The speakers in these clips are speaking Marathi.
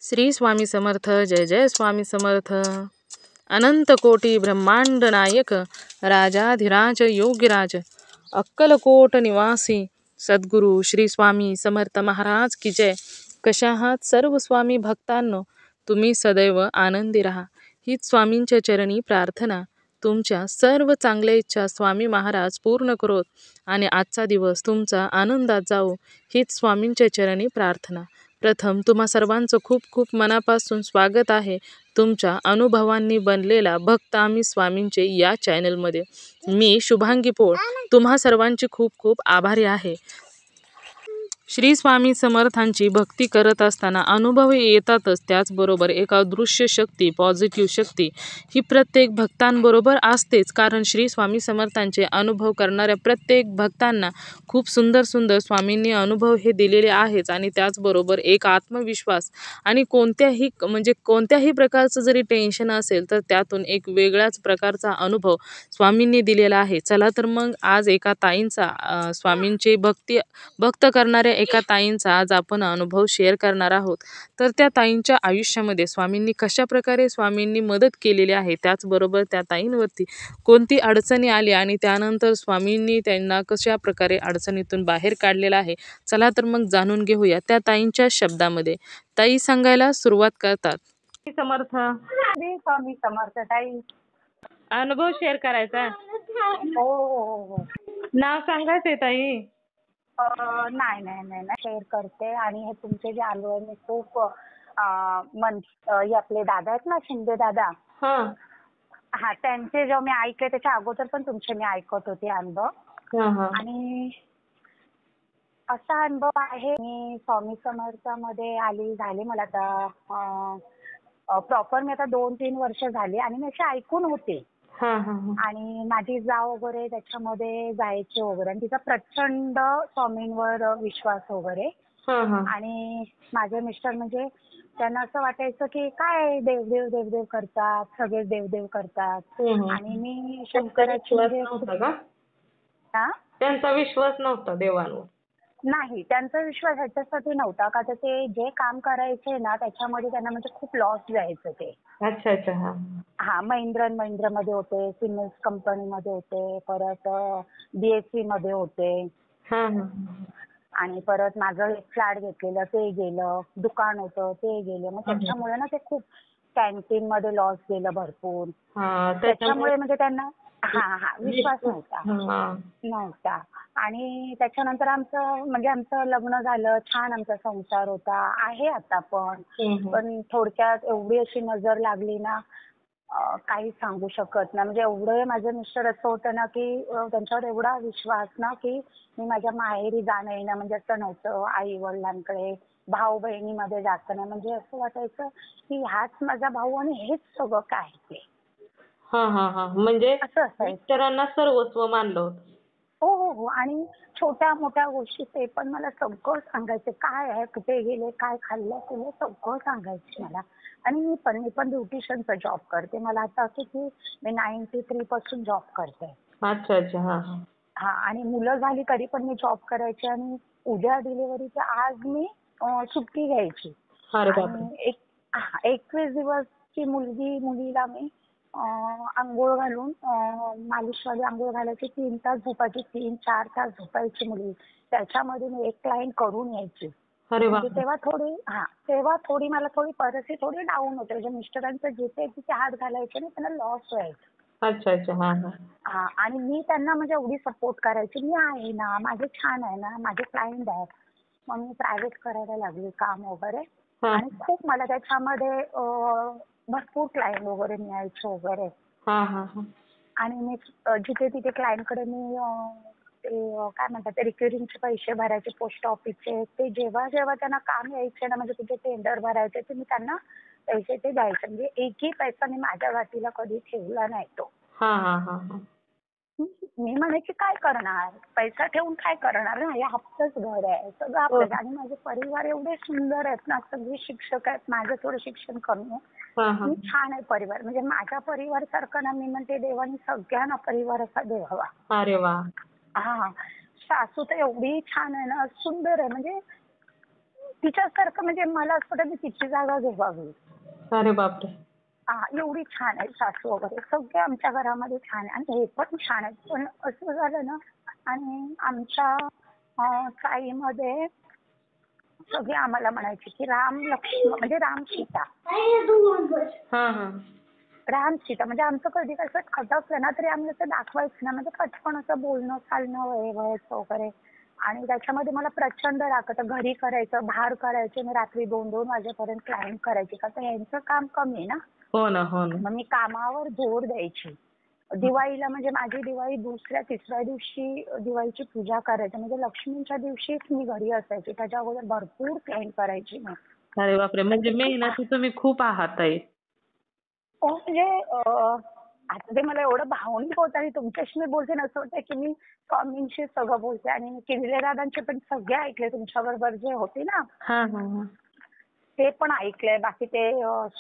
श्री स्वामी समर्थ. जय जय स्वामी समर्थ. अनंत कोटी ब्रह्मांड नायक राजाधिराज योगीराज अक्कलकोट निवासी सद्गुरू श्री स्वामी समर्थ महाराज की जय. कशा आहात सर्व स्वामी भक्तांनो? तुम्ही सदैव आनंदी राहा हीच स्वामींच्या चरणी प्रार्थना. तुमच्या सर्व चांगल्या इच्छा स्वामी महाराज पूर्ण करोत आणि आजचा दिवस तुमचा आनंदात जाओ हीच स्वामींच्या चरणी प्रार्थना. प्रथम तुम्हा सर्वांचं खूप खूप मनापासून स्वागत आहे तुमच्या अनुभवांनी बनलेला भक्त आम्ही स्वामींचे या चॅनलमध्ये. मी शुभांगी पोळ तुम्हा सर्वांची खूप खूप आभारी आहे. श्री स्वामी समर्थांची भक्ती करत असताना अनुभव येतातच, त्याचबरोबर एक अदृश्य शक्ती, पॉझिटिव्ह शक्ती ही प्रत्येक भक्तांबरोबर असतेच. कारण श्री स्वामी समर्थांचे अनुभव करणाऱ्या प्रत्येक भक्तांना खूप सुंदर सुंदर स्वामींनी अनुभव हे दिलेले आहेच. आणि त्याचबरोबर एक आत्मविश्वास आणि कोणत्याही प्रकारचं जरी टेन्शन असेल तर त्यातून एक वेगळ्याच प्रकारचा अनुभव स्वामींनी दिलेला आहे. चला तर मग आज एका ताईंचा स्वामींचे भक्त करणाऱ्या एका ताईंचा आज आपण अनुभव शेअर करणार आहोत. तर त्या ताईंच्या आयुष्यामध्ये स्वामींनी कशा प्रकारे स्वामींनी मदत केलेली आहे, त्याचबरोबर त्या ताईंवरती कोणती अडचणी आली आणि त्यानंतर स्वामींनी त्यांना कशा प्रकारे अडचणीतून बाहेर काढलेला आहे. चला तर मग जाणून घेऊया त्या ताईंच्या शब्दामध्ये. ताई सांगायला सुरुवात करतात. समर्थ. स्वामी समर्थ ताई. अनुभव शेअर करायचा. हो हो हो. नाव सांगायचंय ताई. नाही नाही नाही नाही शेअर करते. आणि हे तुमचे जे अनुभव मी खूप हे आपले दादा आहेत ना, शिंदे दादा, हा त्यांचे जेव्हा मी ऐकले त्याच्या अगोदर पण तुमचे मी ऐकत होते अनुभव. आणि असा अनुभव आहे, मी स्वामी समर्थामध्ये झाले मला आता प्रॉपर मी आता 2-3 वर्ष झाली. आणि मी असे ऐकून होते. आणि माझी जाव वगैरे त्याच्यामध्ये जायचे वगैरे आणि तिचा प्रचंड स्वामींवर विश्वास वगैरे. आणि माझे मिस्टर म्हणजे त्यांना असं वाटायचं की काय देवदेव देवदेव करतात, सगळेच देवदेव करतात. आणि मी शंकराची त्यांचा विश्वास नव्हता देवांवर. नाही, त्यांचा विश्वास ह्याच्यासाठी नव्हता का तर ते जे काम करायचे ना त्याच्यामध्ये त्यांना म्हणजे खूप लॉस जायचं ते. अच्छा अच्छा. हा महिंद्रा मध्ये होते, सिमेंट कंपनीमध्ये होते, परत बीएससी मध्ये होते. आणि परत माझं एक फ्लॅट घेतलेलं ते गेलं, दुकान होतं ते गेलं. मग त्याच्यामुळे ना ते खूप कॅन्टीन मध्ये लॉस गेलं भरपूर. त्याच्यामुळे म्हणजे त्यांना विश्वास नव्हता. आणि त्याच्यानंतर आमचं लग्न झालं, छान आमचा संसार होता, आहे आता पण. पण थोडक्यात एवढी अशी नजर लागली ना, काही सांगू शकत नाही. म्हणजे एवढं माझं मिस्टर असं होतं ना की त्यांच्यावर एवढा विश्वास ना की मी माझ्या माहेरी जाणं येणं म्हणजे असं नव्हतं. आई वडिलांकडे, भाऊ बहिणीमध्ये जातं नाही. म्हणजे असं वाटायचं की हाच माझा भाऊ आणि हेच सगळं काय ते. म्हणजे मिस्टरांना सर्वस्व मानलं होतं. हो हो हो. आणि छोट्या मोठ्या गोष्टी ते पण मला सगळं सांगायचे. काय आहे, कुठे गेले, काय खाल्लं तुला, सगळं सांगायचे मला. आणि मी पण ब्युटिशियनचा जॉब करते. मला आता असं की मी 93 पासून जॉब करते. अच्छा अच्छा. हा. आणि मुलं झाली तरी पण मी जॉब करायचे. आणि उद्या डिलिव्हरीच्या आज मी सुट्टी घ्यायची. आणि 21 दिवसची मुलीला मी आंघोळ घालून मालिशवाली आंघोळ घालायची, 3 तास झोपायची, 3-4 तास झोपायची मुली. त्याच्यामध्ये मी एक क्लायंट करून यायची. तेव्हा थोडी मला परिस्थिती थोडी डाऊन होते. म्हणजे मिस्टरांचं जिथे तिथे हात घालायचे नाही, त्यांना लॉस व्हायचं. अच्छा अच्छा. हा. आणि मी त्यांना म्हणजे एवढी सपोर्ट करायची, मी आहे ना, माझे छान आहे ना, माझे क्लायंट आहेत. मग मी प्रायव्हेट करायला लागली काम वगैरे. आणि खूप मला त्याच्यामध्ये भरपूर क्लायंट वगैरे मिळायचे वगैरे. आणि मी जिथे तिथे क्लायंटकडे मी काय म्हणतात रिक्युरिंगचे पैसे भरायचे पोस्ट ऑफिसचे. ते जेव्हा जेव्हा त्यांना काम यायचे ना, म्हणजे तिथे टेंडर भरायचे, ते मी त्यांना पैसे ते द्यायचे. म्हणजे एकही पैसा मी माझ्या वाटीला कधी ठेवला नाही तो. मी म्हणायची काय करणार, पैसा ठेवून काय करणार ना, हे आपलंच घर आहे, सगळं आपलं. आणि माझे परिवार एवढे सुंदर आहेत ना, सगळे शिक्षक आहेत, माझं थोडं शिक्षण कमी आहे. मी छान आहे परिवार. म्हणजे माझ्या परिवार सारखं ना, मी म्हणते देवाने सगळ्यांना परिवार असा द्यावा. अरे वा. हा. सासू तर एवढी छान आहे ना, सुंदर आहे. म्हणजे तिच्यासारखं म्हणजे मला असं वाटतं की तिची जागा घेवावी. अरे बापरे. एवढी छान आहे सासू वगैरे सगळे आमच्या घरामध्ये छान आहे आणि हे पण छान आहेत. पण असं झालं ना आणि आमच्या ताईमध्ये सगळे आम्हाला म्हणायचे की राम लक्ष्मण म्हणजे राम सीता. राम सीता म्हणजे आमचं कधी कसं खटकलं ना तरी आम्ही असं दाखवायचं ना म्हणजे पटकन असं बोलणं चालणं वयचं वगैरे. आणि त्याच्यामध्ये मला प्रचंड राग होता. घरी करायचं, बाहेर करायचे, मी रात्री 2-2 वाजेपर्यंत क्लायंट करायचे. का तर यांचं काम कमी आहे ना. हो ना, हो ना. मग मी कामावर जोर द्यायची. दिवाळीला म्हणजे माझी दिवाळी दुसऱ्या तिसऱ्या दिवशी दिवाळीची पूजा करायची. म्हणजे लक्ष्मीच्या दिवशीच मी घरी असायची. त्याच्या अगोदर भरपूर क्लायंट करायची मी. अरे बापरे, म्हणजे मेहनती तुम्ही खूप आहात ताई. म्हणजे आता ते मला एवढं भावनिक होतं आणि तुमच्याशी मी बोलते ना असं वाटतं की मी स्वामींशी सगळं बोलते आणि मी किंजले दादांचे पण सगळे ऐकले तुमच्याबरोबर जे होते ना ते पण ऐकलंय. बाकी ते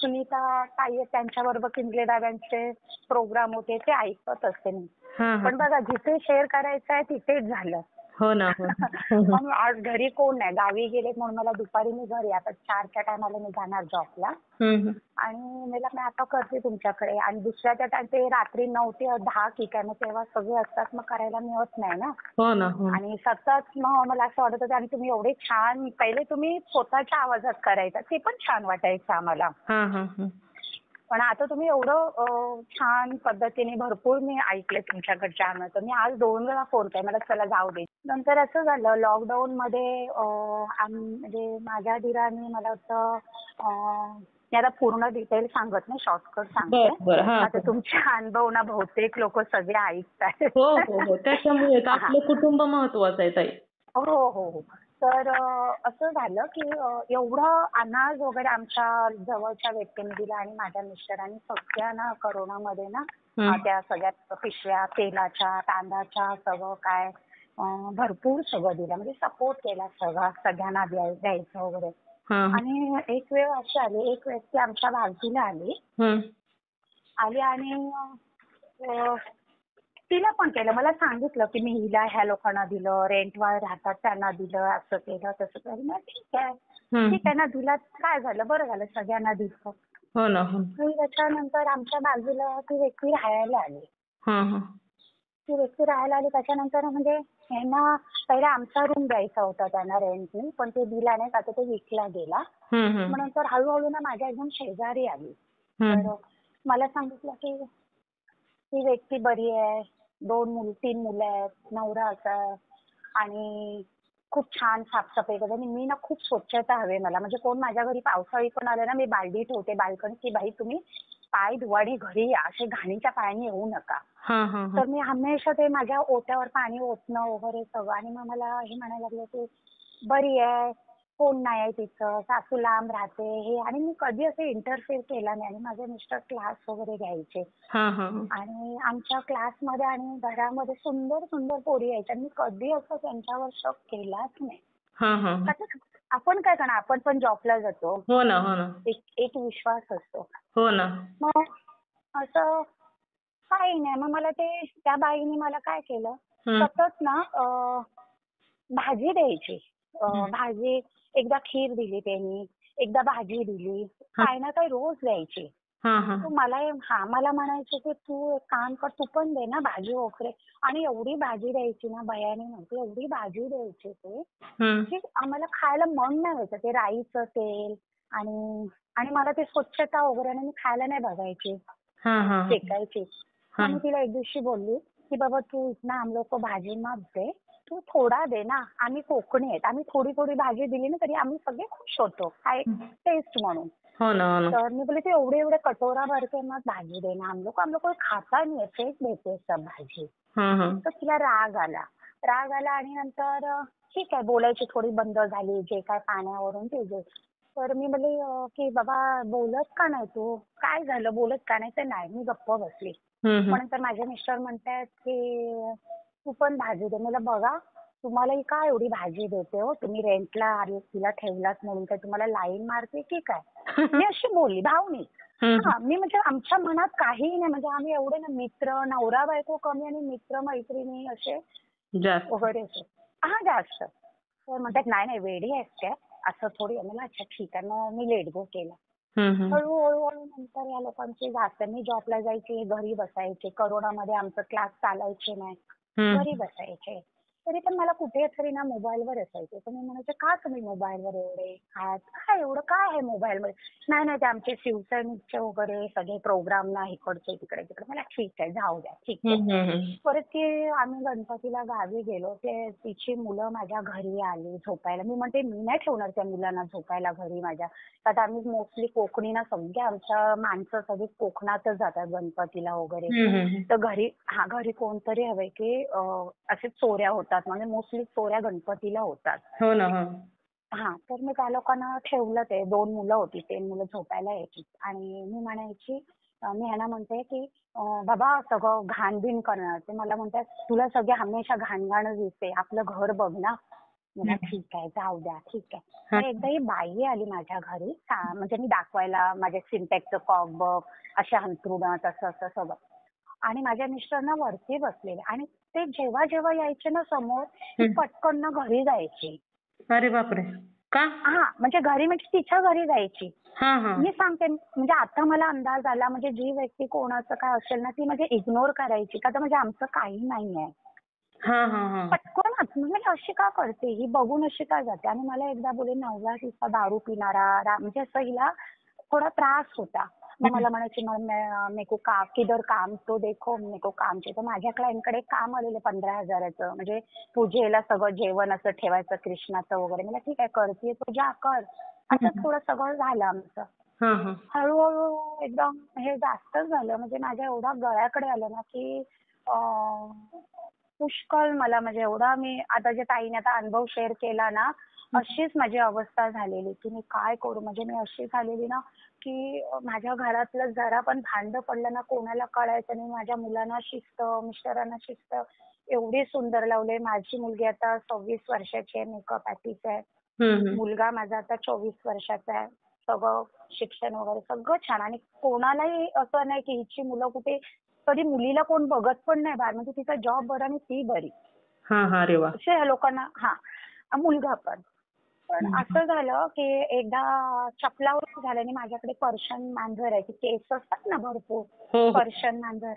सुनीता ताई आहेत त्यांच्याबरोबर किंजले दादांचे प्रोग्राम होते ते ऐकत असते मी. पण बघा जिथे शेअर करायचं आहे तिथेच झालं. हो ना, हो. मग आज घरी कोण नाही, गावी गेले म्हणून मला दुपारी मी घरी आता 4च्या टायमाला मी जाणार जॉबला आणि मला मी आता करते तुमच्याकडे आणि दुसऱ्या ते रात्री 9 ते 10 की काय मग तेव्हा सगळे असतात मग करायला मिळत नाही ना. हो ना, आणि सतत मग मला असं वाटत होतं आणि तुम्ही एवढे छान पहिले तुम्ही स्वतःच्या आवाजात करायचा ते पण छान वाटायचं आम्हाला. पण आता तुम्ही एवढं छान पद्धतीने भरपूर मी ऐकले तुमच्याकडच्या तर मी आज 2 वेळा फोन केला मला चला जाऊ दे. नंतर असं झालं लॉकडाऊन मध्ये म्हणजे माझ्या धीराने मला वाटतं मी आता पूर्ण डिटेल सांगत नाही शॉर्टकट सांगते. आता तुमचे अनुभव ना बहुतेक लोक सगळे ऐकतात. हो त्याच्यामुळे आपलं कुटुंब महत्वाचं आहे ताई. हो. तर असं झालं की एवढं अनाज वगैरे आमच्या जवळच्या व्यक्तीने दिला आणि माझ्या मिस्टरांनी सगळ्यांना करोनामध्ये ना त्या सगळ्या पिशव्या तेलाच्या तांदळाच्या सगळं काय भरपूर सगळं दिलं म्हणजे सपोर्ट केला सगळ्यांना द्यायचं वगैरे. आणि एक वेळ अशी आली एक व्यक्ती आमच्या बाजूला आली आणि तिला पण केलं. मला सांगितलं की मी हिला ह्या लोकांना दिलं, रेंटवर राहतात त्यांना दिलं, असं केलं तसं केलं. मग ठीक आहे त्यांना दिला काय झालं बरं झालं सगळ्यांना दिलं. हो ना. त्याच्यानंतर आमच्या बाजूला ती व्यक्ती राहायला आली. त्याच्यानंतर म्हणजे यांना पहिला आमचा रूम द्यायचा होता त्यांना रेंटनी पण ते दिला नाही आता तो विकला गेला. मग नंतर हळूहळू ना माझ्या एकदम शेजारी आली. तर मला सांगितलं की ती व्यक्ती बरी आहे, 3 मुलं आहेत, नवरा असा आणि खूप छान साफसफाई करते आणि मी ना खूप स्वच्छता हवी मला म्हणजे कोण माझ्या घरी पावसाळी पण आलं ना मी बालदी ठेवते बाल्कनी की बाई तुम्ही पाय धुवाडी घरी या असे घाणीच्या पायाने येऊ नका. तर मी हमेशा ते माझ्या ओट्यावर पाणी ओतणं वगैरे सगळं आणि मग मला हे म्हणायला लागलं की बरी आहे कोण नाही आहे तिचं सासू लांब राहते हे आणि मी कधी असं इंटरफेअर केला नाही आणि माझे मिस्टर क्लास वगैरे घ्यायचे आणि आमच्या क्लासमध्ये आणि घरामध्ये सुंदर सुंदर पोरी यायच्या मी कधी असं त्यांच्यावर शक केलाच नाही. आपण काय करणार आपण पण जॉबला जातो. हो ना. एक विश्वास असतो. हो ना. मग असं काही नाही मग मला ते त्या बाईने मला काय केलं सतत ना भाजी द्यायची. भाजी एकदा खीर दिली त्यांनी एकदा भाजी दिली काही ना काही रोज द्यायची. मला म्हणायचं की तू एक काम कर तू पण दे ना भाजी वगैरे आणि एवढी भाजी द्यायची ना बयाने नव्हती एवढी भाजी द्यायची ते की आम्हाला खायला मन नाही व्हायचं ते राईचं तेल आणि मला ते स्वच्छता वगैरे आणि मी खायला नाही बघायची शेकायची. मी तिला एक दिवशी बोलली की बाबा तू इतना हम लोग को भाजी मत दे तू थोडा दे ना आम्ही कोकणी आहेत आम्ही थोडी थोडी भाजी दिली ना तरी आम्ही सगळे खुश होतो काय टेस्ट म्हणून. तर मी बोलले तू एवढे कटोरा भरते मग भाजी दे ना हम लोग खाता नाही आहे फेक देते सब भाजी. तर तिला राग आला आणि नंतर ठीक आहे बोलायची थोडी बंद झाली जे काय पाण्यावरून ते तर मी बोलले की बाबा बोलत का नाही तू काय झालं बोलत का नाही तर नाही मी गप्प बसली. नंतर माझे मिस्टर म्हणतात की तू पण भाजी दे. मला बघा तुम्हाला ही का एवढी भाजी देते हो तुम्ही रेंटला तिला ठेवलात म्हणून काय तुम्हाला लाईन मारते की काय. मी अशी बोलली भावनिक. मी म्हणजे आमच्या मनात काहीही नाही म्हणजे आम्ही एवढे ना मित्र नवरा बायको कमी आणि मित्र मैत्रिणी असे वगैरे असे जास्त. तर म्हणतात नाही वेडी आहेस काय असं थोडी आहे. मला अच्छा ठीक आहे. मग मी लेट गो केला. हम्म. हळूहळू नंतर या लोकांची जास्त मी जॉबला जायची, घरी बसायचे. करोनामध्ये आमचं क्लास चालायचे नाही. घरी बसायचे. तरी पण मला कुठेतरी ना मोबाईलवर असायचे. तर मी म्हणायचे का तुम्ही मोबाईलवर एवढे आहात? काय एवढं काय आहे मोबाईलमध्ये? नाही नाही ते आमचे शिवसैनिकचे वगैरे सगळे प्रोग्राम ना इकडचे तिकडे तिकडे. मला ठीक आहे जाऊ द्या ठीक आहे. परत की आम्ही गणपतीला गावी गेलो. ते तिची मुलं माझ्या घरी आली झोपायला. मी म्हणते मी नाही ठेवणार त्या मुलांना झोपायला घरी माझ्या. आता आम्ही मोस्टली कोकणी ना सगळे आमच्या माणसं सगळी कोकणातच जातात गणपतीला वगैरे. तर घरी कोणतरी हवंय की असे चोऱ्या होतात म्हणजे मोस्टली चोऱ्या गणपतीला होतात. हो ना. तर मी त्या लोकांना ठेवलं. ते 2 मुलं होती. ते मुलं झोपायला यायची आणि मी म्हणायची मी ह्यांना म्हणते की बाबा सगळं घाणबिण करणार. ते मला म्हणतात तुला सगळे हमेशा घाणघाणच दिसते. आपलं घर बघ ना. मला ठीक आहे जाऊ द्या ठीक आहे. मग एकदा ही बाई आली माझ्या घरी. म्हणजे मी दाखवायला माझ्या सिंटॅक्सचं कॉक बघ अशा अंथरुणात तसं असं सगळं. आणि माझ्या मिस्टरांना वरती बसलेले आणि ते जेव्हा जेव्हा यायचे ना समोर ती पटकन ना घरी जायची. अरे बापरे. का? म्हणजे घरी म्हणजे तिच्या घरी जायची. हा. मी सांगते म्हणजे आता मला अंदाज आला म्हणजे जी व्यक्ती कोणाचं काय असेल ना ती म्हणजे इग्नोर करायची का तर म्हणजे आमचं काही नाहीये. हा. पटकनच म्हणजे अशी का करते ही बघून अशी का जाते. आणि मला एकदा बोलले नवरा तिचा दारू पिणारा म्हणजे असं हिला थोडा त्रास होता. मग मला म्हणायची मेरे को किधर काम तो देखो मेरे को काम चाहिए. तर माझ्या क्लायंटकडे काम आलेलं 15,000चं म्हणजे पूजेला सगळं जेवण असं ठेवायचं कृष्णाचं वगैरे. मला ठीक आहे करतेय तू जा कर. असं थोडं सगळं झालं आमचं. हळूहळू एकदम हे जास्तच झालं म्हणजे माझ्या एवढा गळ्याकडे आलं ना की पुष्कळ मला म्हणजे एवढा मी आता जे ताईने आता अनुभव शेअर केला ना अशीच माझी अवस्था झालेली की मी काय करू. म्हणजे मी अशी झालेली ना की माझ्या घरातलं जरा पण भांडं पडलं ना कोणाला कळायचं नाही. माझ्या मुलांना शिस्त मिस्टरांना शिस्त एवढी सुंदर लावले. माझी मुलगी आता 26 वर्षाची आहे. मेकअप आर्टिस्ट आहे. मुलगा माझा आता 24 वर्षाचा आहे. सगळं शिक्षण वगैरे सगळं छान. आणि कोणालाही असं नाही की हिची मुलं कुठे कधी मुलीला कोण बघत पण नाही बाहेर. म्हणजे तिचा जॉब बरा आणि ती बरी. अरे वा. असे ह्या लोकांना मुलगा पण. पण असं झालं की एकदा चपलावर झाल्याने माझ्याकडे पर्शियन मांजर आहे. ती केस असतात ना भरपूर. पर्शियन मांजर.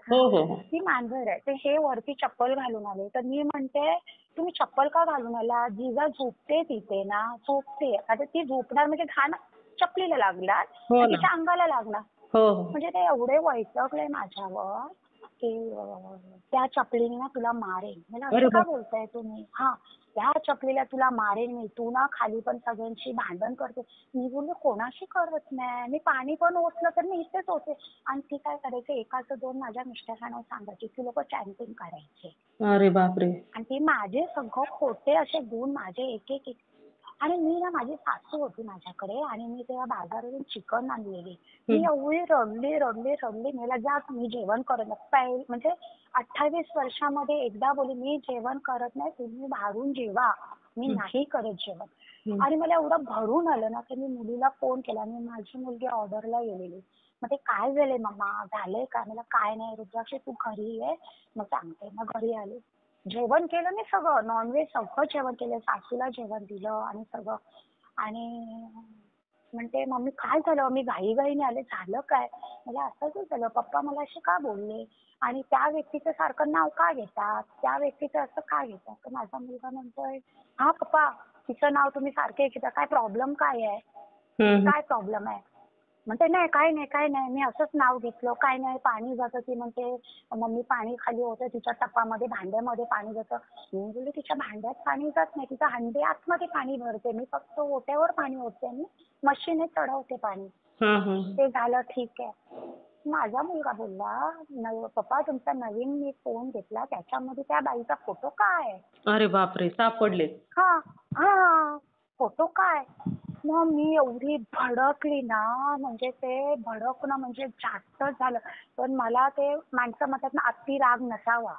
ती मांजर आहे. ते हे वरती चप्पल घालून आले. तर मी म्हणते तुम्ही चप्पल का घालून आला. जिजा झोपते तिथे ना झोपते. आता ती झोपणार म्हणजे घाण चपलीला लागणार तिच्या अंगाला लागणार. म्हणजे ते एवढे वैतागले माझ्यावर की त्या चपलीने ना तुला मारेन. मला असं का बोलताय तुम्ही. त्या चपलीला तुला मारेन मी. तू ना खाली पण सगळ्यांशी भांडण करते. मी बोलले कोणाशी करत नाही. मी पाणी पण ओतलं तर मी इथेच होते. आणि ती काय करायचे एकाचं 2 माझ्या मिस्टरांना सांगायची. ती लोक चॅटिंग करायचे. अरे बापरे. आणि ती माझे सगळं खोटे असे गुण माझे एक एक आणि मी ना माझी सासू होती माझ्याकडे आणि मी तेव्हा बाजारातून चिकन आणलेली. मी एवढी रडली. मला जा मी जेवण करत नाही. म्हणजे 28 वर्षामध्ये एकदा बोलली मी जेवण करत नाही. तुम्ही बाहेरून जेवा. मी नाही करत जेवण. आणि मला एवढं भरून आलं ना की मी मुलीला फोन केला. मी माझी मुलगी ऑर्डरला गेलेली. मग ते काय झालंय मम्मा झालंय का. मला काय नाही रुद्राक्षी तू घरी ये. मग सांगते. मग घरी आले. जेवण केलं मी सगळं नॉनव्हेज सगळं जेवण केलं. सासूला जेवण दिलं आणि सगळं. आणि म्हणते मम्मी काय झालं. मी घाईघाईने आले. झालं काय. मला असंच झालं. पप्पा मला असे का बोलले. आणि त्या व्यक्तीचं सारखं नाव का घेतात. त्या व्यक्तीचं असं का घेतात. तर माझा मुलगा म्हणतोय पप्पा तिचं नाव तुम्ही सारखे घेता. काय प्रॉब्लेम काय आहे. काय प्रॉब्लेम आहे. म्हणते नाही काय नाही मी असंच नाव घेतलं. काय नाही पाणी जातं. ती म्हणते मम्मी पाणी खाली होतं तिच्या टपामध्ये भांड्यामध्ये पाणी जातं. मी बोलले तिच्या भांड्यात पाणी जात नाही. तिच्या हंडे आतमध्ये पाणी भरते. मी फक्त ओट्यावर पाणी ओतते. मी मशीने चढवते पाणी. ते झालं ठीक आहे. माझा मुलगा बोलला पप्पा तुमचा नवीन मी फोन घेतला त्याच्यामध्ये त्या बाईचा फोटो काय आहे. अरे बापरे. सापडले. फोटो काय. मग मी एवढी भडकली ना म्हणजे ते भडकणं म्हणजे जास्तच झालं. पण मला ते माणसं म्हणतात ना अति राग नसावा.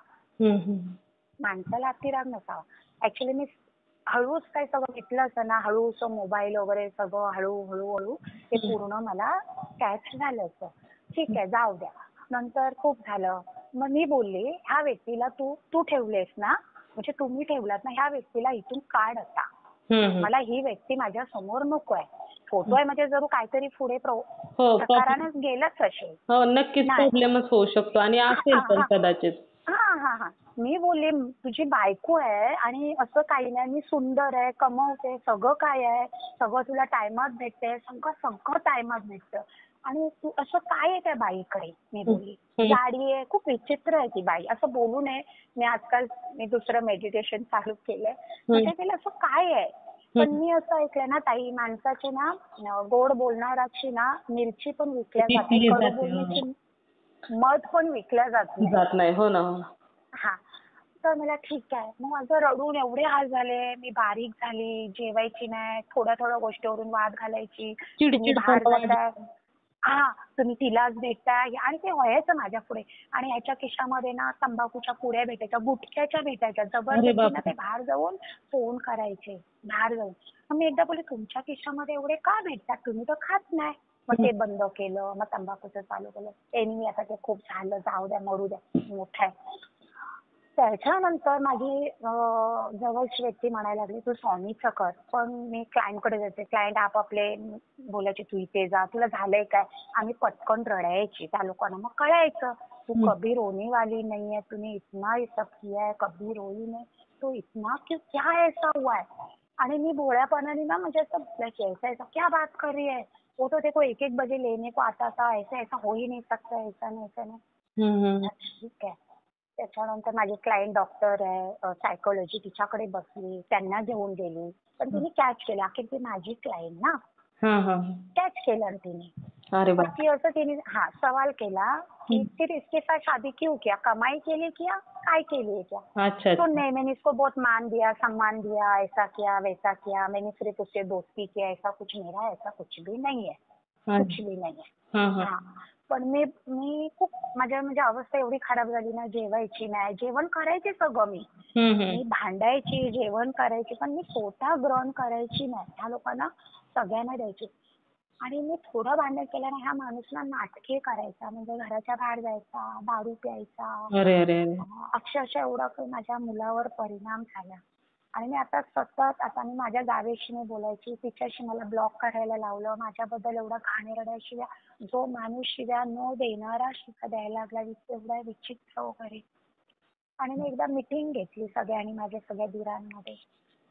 माणसाला अति राग नसावा. ऍक्च्युली मी हळूच काय सगळं घेतलं असं ना हळूच मोबाईल वगैरे सगळं हळू ते पूर्ण मला कॅच झालं असं. ठीक आहे जाऊ द्या. नंतर खूप झालं. मग मी बोलले ह्या व्यक्तीला तू ठेवलेस ना म्हणजे तुम्ही ठेवलात ना ह्या व्यक्तीला इथून काढ आता. मला ही व्यक्ती माझ्या समोर नको आहे. फोटो आहे म्हणजे जरूर काहीतरी पुढे प्रकारानेच गेलंच असेल. नक्कीच प्रॉब्लेमच होऊ शकतो आणि असेल पण कदाचित. हा. मी बोलले तुझी बायको आहे आणि असं काही नाही, मी सुंदर आहे, कमवते, सगळं काय आहे, सगळं तुला टायमात भेटते, सगळं टायमात भेटतं आणि तू असं काय आहे त्या बाईकडे. मी बोलली जाडी आहे, खूप विचित्र आहे ती बाई, असं बोलू नये. मी दुसरं मेडिटेशन चालू केलंय. म्हणजे तिला असं काय आहे. पण मी असं ऐकलंय ना ताई, माणसाची ना गोड बोलणाराची ना मिरची पण विकल्या जाते, कडू बोलण्याची मध पण विकल्या जात नाही. हो ना. हा. तर मला ठीक आहे. मग माझं रडून एवढे हाल झाले, मी बारीक झाली, जेवायची नाही, थोड्या गोष्टीवरून वाद घालायची. तुम्ही बाहेर जाताय, तुम्ही तिलाच भेटताय, आणि ते व्हायचं माझ्या पुढे. आणि ह्याच्या खिशामध्ये ना तंबाखूच्या पुड्या भेटायच्या, गुटख्याच्या भेटायच्या, जबरदस्तीनं ते बाहेर जाऊन फोन करायचे बाहेर जाऊन. मग मी एकदा बोलले तुमच्या खिशामध्ये एवढे का भेटतात, तुम्ही तर खात नाही. मग ते बंद केलं, मग तंबाखूचं चालू केलं. एनिमी आता ते खूप झालं, जाऊ द्या, मरू द्या, मोठं आहे. त्याच्यानंतर माझी जवळची व्यक्ती म्हणायला लागली तू स्वामीचं कर. पण मी क्लायंटकडे जाते, क्लायंट आपापले बोलायचे तू इथे जा, तुला झालंय काय. आम्ही पटकन रडायची त्या लोकांना. मग कळायचं तू कभी रोने वाली नहीं है, तूने इतना ये सब किया है, कभी रोई नहीं, तो इतना क्यों, क्या ऐसा हुआ है. आणि मी भोळ्यापणाने ना म्हणजे असं बोलायची ऐसा क्या बात कर रही है, वो तो देखो 1-1 बजे लेने को आता था, ऐसा हो ही नहीं सकता, ऐसा नाही. ठीक आहे. त्याच्यानंतर माझी क्लायंट डॉक्टर आहे, सायकोलॉजी, तिच्याकडे बसली, त्यांना घेऊन गेली. पण तिने कॅच केलं, अखेर ती माझी क्लायंट ना, कॅच केलं तिने. ती असं तिने सवाल केला की फिर इसके साथ शादी क्यों किया, कमाई के लिए किया, काय के लिए किया. तो नहीं, मैंने इसको बहुत मान दिया, सम्मान दिया, ऐसा किया वैसा किया, मैंने सिर्फ उससे दोस्ती किया, ऐसा कुछ मेरा ऐसा कुछ भी नहीं है, कुछ भी नाही आहे. पण मी खूप माझ्या म्हणजे अवस्था एवढी खराब झाली ना, जेवायची नाही, जेवण करायचे सगळं मी भांडायची, जेवण करायची, पण मी स्वतः ग्रहण करायची नाही. ह्या लोकांना सगळ्यांना द्यायची. आणि मी थोडं भांडण केलं ना, ह्या माणूस ना नाटके करायचा, म्हणजे घराच्या बाहेर जायचा, दारू प्यायचा. अक्षरशः एवढा काही माझ्या मुलावर परिणाम झाला. आणि मी आता मी माझ्या जावेशी मी बोलायची, तिच्याशी मला ब्लॉक करायला लावलं, माझ्याबद्दल एवढा घाणेरड्या शिव्या, जो माणूस शिव्या न देणारा शिव्या द्यायला लागला, एवढा विचित्र वगैरे. आणि मी एकदा मीटिंग घेतली सगळ्यांनी, माझ्या सगळ्या दिरांमध्ये.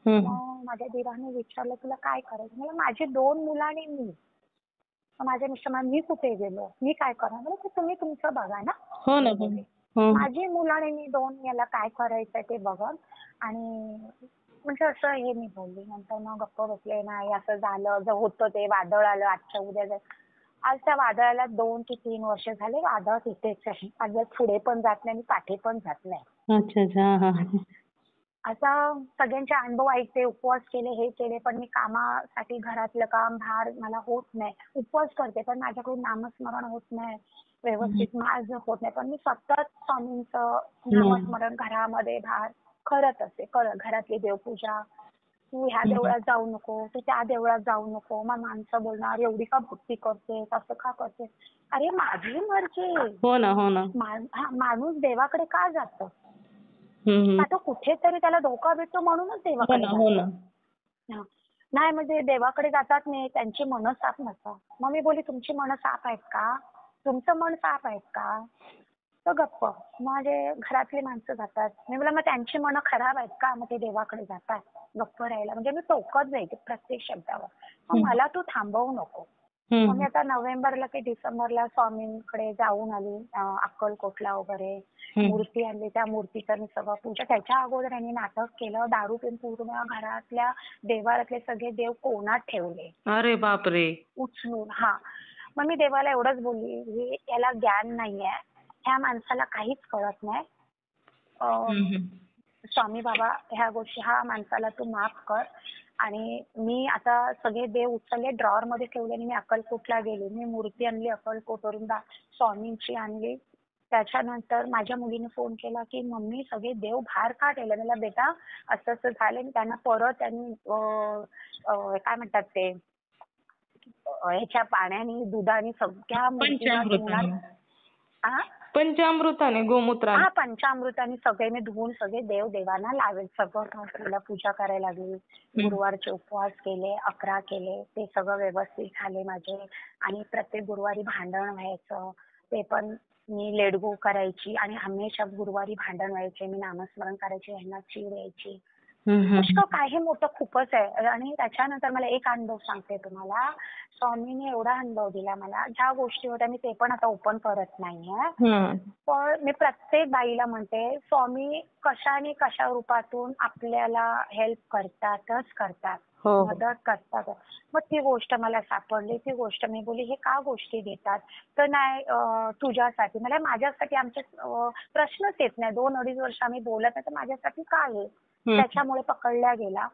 मग माझ्या दिरांनी विचारलं तुला काय करायचं. मला माझी 2 मुलं आणि मी. माझ्या मिस्टरांना मी कुठे गेलो, मी काय करणार. म्हणजे तुम्ही तुमचं बघा ना. माझी मुलं आणि मी 2, याला काय करायचंय ते बघा. आणि म्हणजे असं हे मी बोलली. नंतर मग गप्प बसले, नाही असं झालं, जर होतं ते वादळ आलं आजच्या उद्या. आज त्या वादळाला 2 ते 3 वर्ष झाले, वादळ तिथेच आहे. आज पुढे पण जात नाही आणि पाठी पण जात नाही. असा सगळ्यांचे अनुभव ऐकते, उपवास केले, हे केले, पण मी कामासाठी घरातलं काम भार मला होत नाही. उपवास करते पण माझ्याकडून नामस्मरण होत नाही व्यवस्थित, माझं होत नाही. पण मी सतत स्वामींचं नामस्मरण घरामध्ये बाहेर करत असते. घरातली देवपूजा, तू ह्या देवळात जाऊ नको, तू त्या देवळात जाऊ नको. मग माणसं बोलणार एवढी का भक्ती करते, असं का करते. अरे माझी मर्जी. हो ना. माणूस देवाकडे का जातो. आता कुठेतरी त्याला धोका भेटतो म्हणूनच देवाकडे जातो. नाही म्हणजे देवाकडे जातात नाही, त्यांची मन साफ नसतात. मग मी बोलली तुमची मन साफ आहेत का, तुमचं मन साफ आहेत का. तर गप्प. माझे घरातली माणसं जातात. मी बोला मग त्यांची मन खराब आहेत का, मग ते देवाकडे जातात. गप्प राहायला म्हणजे मी टोकत जायचे प्रत्येक शब्दावर. मग मला तू थांबवू नको. मग मी आता नोव्हेंबरला की डिसेंबरला स्वामींकडे जाऊन आली, अक्कलकोटला वगैरे. मूर्ती आणली, त्या मूर्तीचं मी सगळं पूजा. त्याच्या अगोदर यांनी नाटक केलं, दारू पिऊन पूर्ण घरातल्या देवारातले सगळे देव कोणात ठेवले. अरे बापरे. उचलून. मग मी देवाला एवढंच बोलली, याला ज्ञान नाहीये, ह्या माणसाला काहीच कळत नाही. स्वामी बाबा ह्या गोष्टी, ह्या माणसाला तू माफ कर. आणि मी आता सगळे देव उचलले, ड्रॉवर मध्ये ठेवले आणि मी अक्कलकोटला गेले. मी मूर्ती आणली अक्कलकोटवरून, स्वामींची आणली. त्याच्यानंतर माझ्या मुलीने फोन केला की मम्मी सगळे देव बाहेर का ठेवले. मला बेटा असं असं झालं. त्यांना परत त्यांनी काय म्हणतात ते ह्याच्या पाण्याने दुधाने सगळ्या मूर्तीला पंचामृताने गोमूत्राने. हा, पंचामृताने सगळे मी धुवून सगळे देवांना लावेल. सगळं तिला पूजा करायला लागली. गुरुवारचे उपवास केले, 11 केले. ते सगळं व्यवस्थित झाले माझे. आणि प्रत्येक गुरुवारी भांडण व्हायचं, ते पण मी लेट गो करायची. आणि हमेशा गुरुवारी भांडण व्हायचे, मी नामस्मरण करायचे, ह्यांना चीड यायची. इतकं काही मोठं खूपच आहे. आणि त्याच्यानंतर मला एक अनुभव सांगते तुम्हाला. स्वामीने एवढा अनुभव दिला मला, ज्या गोष्टी होत्या मी ते पण आता ओपन करत नाहीये. पण मी प्रत्येक बाईला म्हणते, स्वामी कशाने कशा रूपातून आपल्याला हेल्प करतातच करतात, मदत करतात. मग ती गोष्ट मला सापडली. ती गोष्ट मी बोलली, हे का गोष्टी देतात? तर नाही, तुझ्यासाठी. मला माझ्यासाठी आमचे प्रश्नच येत नाही. 2-2.5 वर्ष आम्ही बोलत नाही, तर माझ्यासाठी काय आहे? त्याच्यामुळे पकडल्या गेला.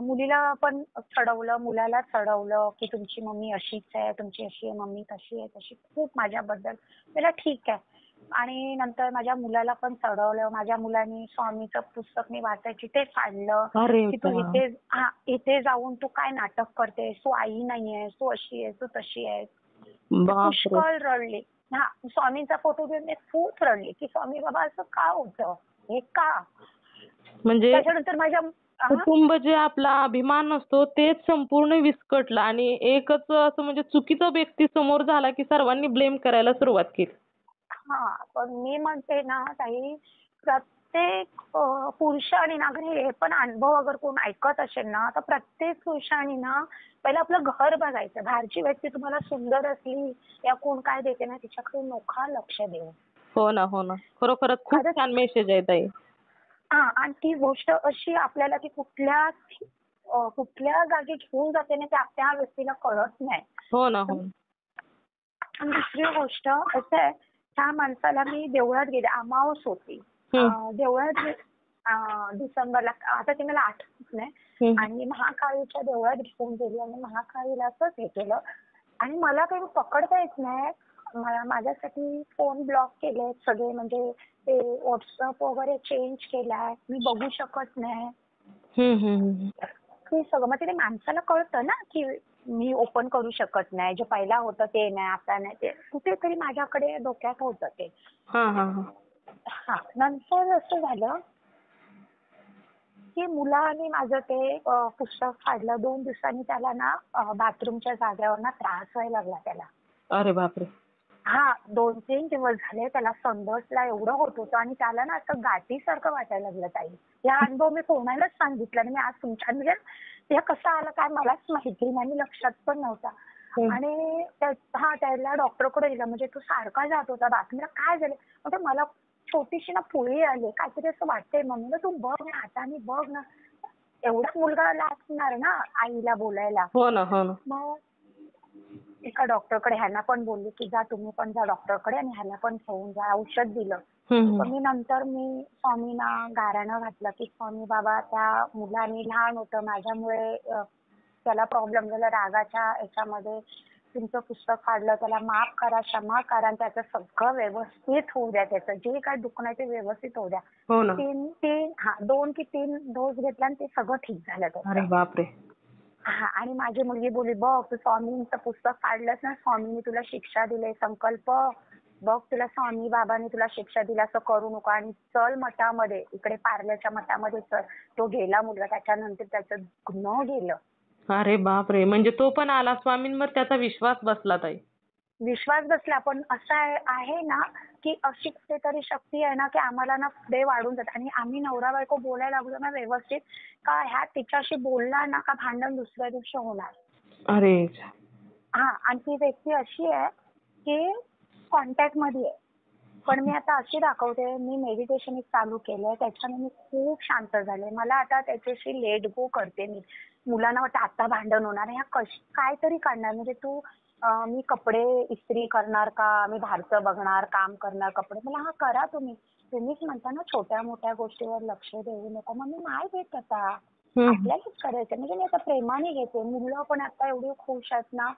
मुलीला पण चढवलं, मुलाला चढवलं की तुमची मम्मी अशीच आहे, तुमची अशी आहे मम्मी, तशी आहे तशी, खूप माझ्याबद्दल. त्याला ठीक आहे. आणि नंतर माझ्या मुलाला पण चढवलं. माझ्या मुलाने स्वामीचं पुस्तक मी वाचायची ते फाडलं की तू इथे जाऊन तू काय नाटक करतेस, तू आई नाहीयेस, तू अशी आहेस, तू तशी आहेस. पुष्कळ रडले. हा, स्वामींचा फोटो घेऊन मी खूप रडले की स्वामी बाबा असं का होतं, हे का? म्हणजे त्याच्यानंतर माझ्या कुटुंब जे आपला अभिमान असतो तेच संपूर्ण विस्कटलं आणि एकच असं म्हणजे चुकीचा व्यक्ती समोर झाला की सर्वांनी ब्लेम करायला सुरुवात केली. हा, पण मी म्हणते ना ताई, प्रत्येक पुरुषाने ना, हे पण अनुभव अगर कोण ऐकत असेल ना, तर प्रत्येक पुरुषाने ना पहिलं आपलं घर बघायचं. बाहेरची व्यक्ती तुम्हाला सुंदर असली या कोण काय देते ना, तिच्याकडे नोखा लक्ष देऊ. हो ना, हो ना. खरोखरच खूप छान मेसेज आहे ताई. हा, आणि ती गोष्ट अशी आपल्याला की कुठल्या जागी घेऊन जाते ना, त्या व्यक्तीला कळत नाही. हो ना, हो. आणि दुसरी गोष्ट असं आहे, त्या माणसाला मी देवळात गेले, अमावस होती. देवळात डिसेंबरला, आता ते मला आठवत नाही. आणि महाकाळीच्या देवळात घेऊन गेली आणि महाकाळीला असंच हे केलं. आणि मला काही पकडता येत नाही. माझ्यासाठी फोन ब्लॉक केले सगळे, म्हणजे ते व्हॉट्सअप वगैरे चेंज केलाय, मी बघू शकत नाही. हे सगळं मग ते माणसाला कळतं ना की मी ओपन करू शकत नाही. जे पहिला होतं ते नाही, आता नाही. ते कुठेतरी माझ्याकडे डोक्यात होतं ते. हा, नंतर असं झालं की मुलाने माझं ते पुस्तक फाडलं. 2 दिवसांनी त्याला ना बाथरूमच्या जागेवर ना त्रास व्हायला लागला त्याला. अरे बापरे. हा, 2-3 दिवस झाले त्याला संडासला एवढं होत होतं आणि त्याला ना असं गाठीसारखं वाटायला लागलं ताई. हा अनुभव मी कोणालाच सांगितला नाही. मी आज तुमच्या म्हणजे हे कसं आलं काय मलाच माहिती नाही, लक्षात पण नव्हता. आणि त्याला डॉक्टरकडे दिलं. म्हणजे तो सारखा जात होता बाथरूमला. काय झालं म्हणजे मला छोटीशी ना पुळी आली, काहीतरी असं वाटतंय. म्हणून तू बघ ना, हाताने बघ ना. एवढाच मुलगा लागणार ना आईला बोलायला. हो ना, हो ना. मग एका डॉक्टरकडे, ह्यांना पण बोलली की जा तुम्ही पण जा डॉक्टरकडे आणि ह्याला पण घेऊन जा. औषध दिलं. पण नंतर मी स्वामींना गाऱ्हाणं घातलं की स्वामी बाबा, त्या मुलाने लहान होतं, माझ्यामुळे त्याला प्रॉब्लेम झाला, रागाच्या याच्यामध्ये तुमचं पुस्तक काढलं, त्याला माफ करा, क्षमा करा आणि त्याचं सगळं व्यवस्थित होऊ द्या. त्याचं जे काय दुखणं आहे ते व्यवस्थित होऊ द्या. 2 की 3 डोस घेतला आणि ते सगळं ठीक झालं त्याचं. अरे बापरे. हा, आणि माझी मुलगी बोलली, बघ तू स्वामींचं पुस्तक काढलंस ना, स्वामींनी तुला शिक्षा दिली, संकल्प बघ, तुला स्वामी बाबांनी तुला शिक्षा दिली, असं करू नको आणि चल मठामध्ये, इकडे पार्ल्याच्या मठामध्ये चल. तो गेला मुलगा, त्याच्यानंतर त्याचं न गेलं. अरे बापरे. म्हणजे तो पण आला स्वामींवर, त्याचा विश्वास बसला ताई. विश्वास बसला. पण असं आहे ना की अशी कुठेतरी शक्ती आहे ना की आम्हाला ना पुढे वाढून जात. आणि आम्ही नवरा बायको बोलायला लागलो ना व्यवस्थित, का ह्या तिच्याशी बोलला ना का भांडण दुसऱ्या दिवशी होणार. अरे. हा, आणि ती व्यक्ती अशी आहे की कॉन्टॅक्ट मध्ये आहे. पण मी आता अशी दाखवते, मी मेडिटेशन एक चालू केलंय, त्याच्याने मी खूप शांत झाले. मला आता त्याच्याशी लेट गो करते मी. मुलांना वाटतं आता भांडण होणार, ह्या काहीतरी काढणार. म्हणजे तू मी कपडे इस्त्री करणार का, मी बाहेरचं बघणार, काम करणार, कपडे. मला हा करा तुम्हीच म्हणता ना छोट्या मोठ्या गोष्टीवर लक्ष देऊ नका. मग मी नाही देत आता, आपल्यालाच करायचं. म्हणजे मी आता प्रेमाने घेते. मुलं पण आता एवढी खुश आहेत ना.